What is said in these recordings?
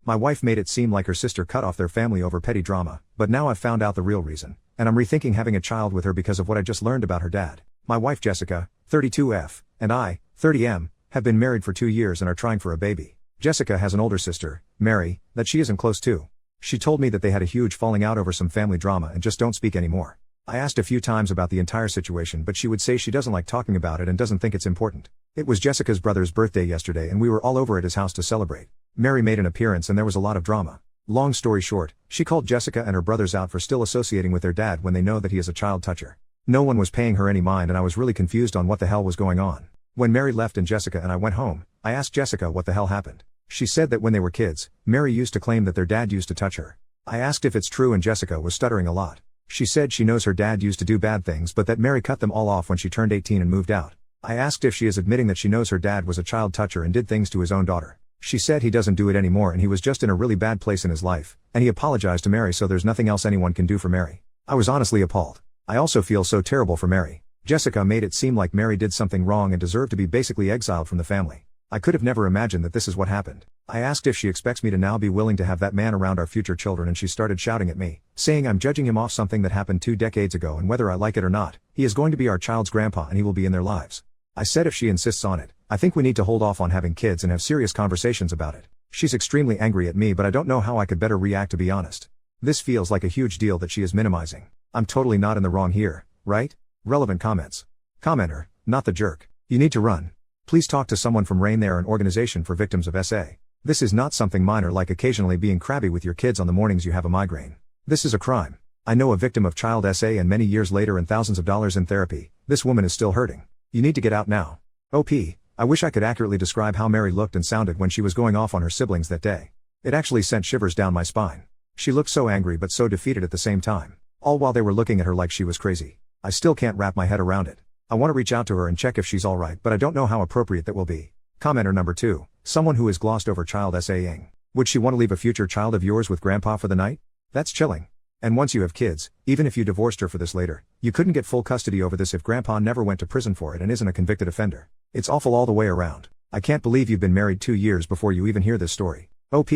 My wife made it seem like her sister cut off their family over petty drama, but now I've found out the real reason, and I'm rethinking having a child with her because of what I just learned about her dad. My wife Jessica, 32F, and I, 30M, have been married for 2 years and are trying for a baby. Jessica has an older sister, Mary, that she isn't close to. She told me that they had a huge falling out over some family drama and just don't speak anymore. I asked a few times about the entire situation, but she would say she doesn't like talking about it and doesn't think it's important. It was Jessica's brother's birthday yesterday and we were all over at his house to celebrate. Mary made an appearance and there was a lot of drama. Long story short, she called Jessica and her brothers out for still associating with their dad when they know that he is a child toucher. No one was paying her any mind and I was really confused on what the hell was going on. When Mary left and Jessica and I went home, I asked Jessica what the hell happened. She said that when they were kids, Mary used to claim that their dad used to touch her. I asked if it's true and Jessica was stuttering a lot. She said she knows her dad used to do bad things but that Mary cut them all off when she turned 18 and moved out. I asked if she is admitting that she knows her dad was a child toucher and did things to his own daughter. She said he doesn't do it anymore and he was just in a really bad place in his life, and he apologized to Mary so there's nothing else anyone can do for Mary. I was honestly appalled. I also feel so terrible for Mary. Jessica made it seem like Mary did something wrong and deserved to be basically exiled from the family. I could have never imagined that this is what happened. I asked if she expects me to now be willing to have that man around our future children and she started shouting at me, saying I'm judging him off something that happened 2 decades ago and whether I like it or not, he is going to be our child's grandpa and he will be in their lives. I said if she insists on it, I think we need to hold off on having kids and have serious conversations about it. She's extremely angry at me but I don't know how I could better react, to be honest. This feels like a huge deal that she is minimizing. I'm totally not in the wrong here, right? Relevant comments. Commenter, not the jerk. You need to run. Please talk to someone from RAIN. They're an organization for victims of SA. This is not something minor like occasionally being crabby with your kids on the mornings you have a migraine. This is a crime. I know a victim of child SA and many years later and thousands of dollars in therapy, this woman is still hurting. You need to get out now. OP, I wish I could accurately describe how Mary looked and sounded when she was going off on her siblings that day. It actually sent shivers down my spine. She looked so angry but so defeated at the same time. All while they were looking at her like she was crazy. I still can't wrap my head around it. I want to reach out to her and check if she's alright but I don't know how appropriate that will be. Commenter number 2, someone who has glossed over child SA-ing. Would she want to leave a future child of yours with grandpa for the night? That's chilling. And once you have kids, even if you divorced her for this later, you couldn't get full custody over this if grandpa never went to prison for it and isn't a convicted offender. It's awful all the way around. I can't believe you've been married 2 years before you even hear this story. OP,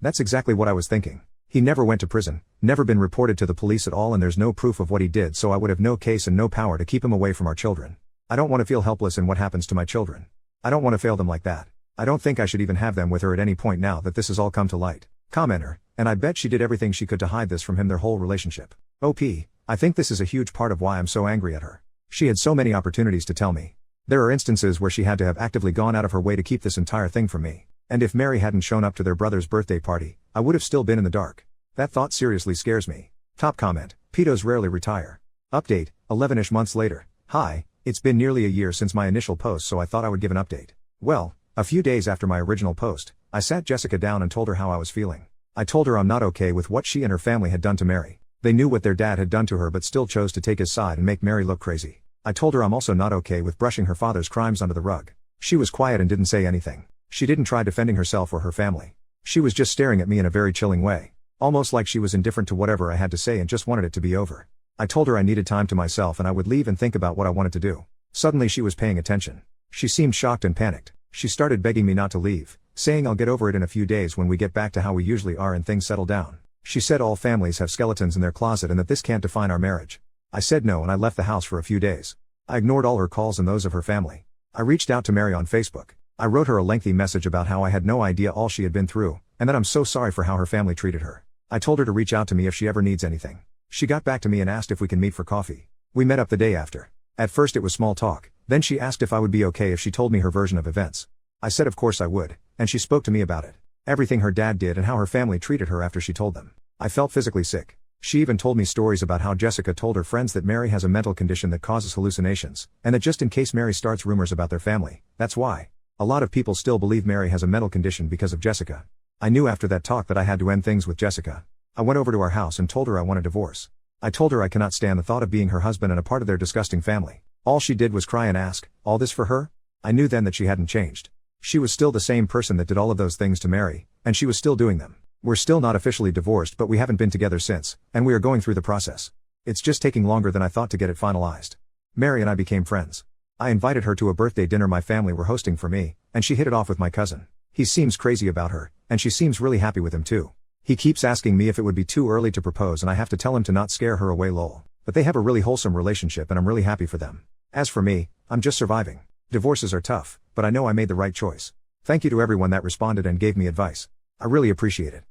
that's exactly what I was thinking. He never went to prison, never been reported to the police at all and there's no proof of what he did so I would have no case and no power to keep him away from our children. I don't want to feel helpless in what happens to my children. I don't want to fail them like that. I don't think I should even have them with her at any point now that this has all come to light. Commenter, and I bet she did everything she could to hide this from him their whole relationship. OP, I think this is a huge part of why I'm so angry at her. She had so many opportunities to tell me. There are instances where she had to have actively gone out of her way to keep this entire thing from me. And if Mary hadn't shown up to their brother's birthday party, I would have still been in the dark. That thought seriously scares me. Top comment, pedos rarely retire. Update, 11-ish months later. Hi, it's been nearly a year since my initial post so I thought I would give an update. Well, a few days after my original post, I sat Jessica down and told her how I was feeling. I told her I'm not okay with what she and her family had done to Mary. They knew what their dad had done to her but still chose to take his side and make Mary look crazy. I told her I'm also not okay with brushing her father's crimes under the rug. She was quiet and didn't say anything. She didn't try defending herself or her family. She was just staring at me in a very chilling way. Almost like she was indifferent to whatever I had to say and just wanted it to be over. I told her I needed time to myself and I would leave and think about what I wanted to do. Suddenly she was paying attention. She seemed shocked and panicked. She started begging me not to leave, saying I'll get over it in a few days when we get back to how we usually are and things settle down. She said all families have skeletons in their closet and that this can't define our marriage. I said no and I left the house for a few days. I ignored all her calls and those of her family. I reached out to Mary on Facebook. I wrote her a lengthy message about how I had no idea all she had been through, and that I'm so sorry for how her family treated her. I told her to reach out to me if she ever needs anything. She got back to me and asked if we can meet for coffee. We met up the day after. At first it was small talk, then she asked if I would be okay if she told me her version of events. I said of course I would, and she spoke to me about it. Everything her dad did and how her family treated her after she told them. I felt physically sick. She even told me stories about how Jessica told her friends that Mary has a mental condition that causes hallucinations, and that just in case Mary starts rumors about their family, that's why. A lot of people still believe Mary has a mental condition because of Jessica. I knew after that talk that I had to end things with Jessica. I went over to our house and told her I want a divorce. I told her I cannot stand the thought of being her husband and a part of their disgusting family. All she did was cry and ask, all this for her? I knew then that she hadn't changed. She was still the same person that did all of those things to Mary, and she was still doing them. We're still not officially divorced but we haven't been together since, and we are going through the process. It's just taking longer than I thought to get it finalized. Mary and I became friends. I invited her to a birthday dinner my family were hosting for me, and she hit it off with my cousin. He seems crazy about her, and she seems really happy with him too. He keeps asking me if it would be too early to propose and I have to tell him to not scare her away lol. But they have a really wholesome relationship and I'm really happy for them. As for me, I'm just surviving. Divorces are tough, but I know I made the right choice. Thank you to everyone that responded and gave me advice. I really appreciate it.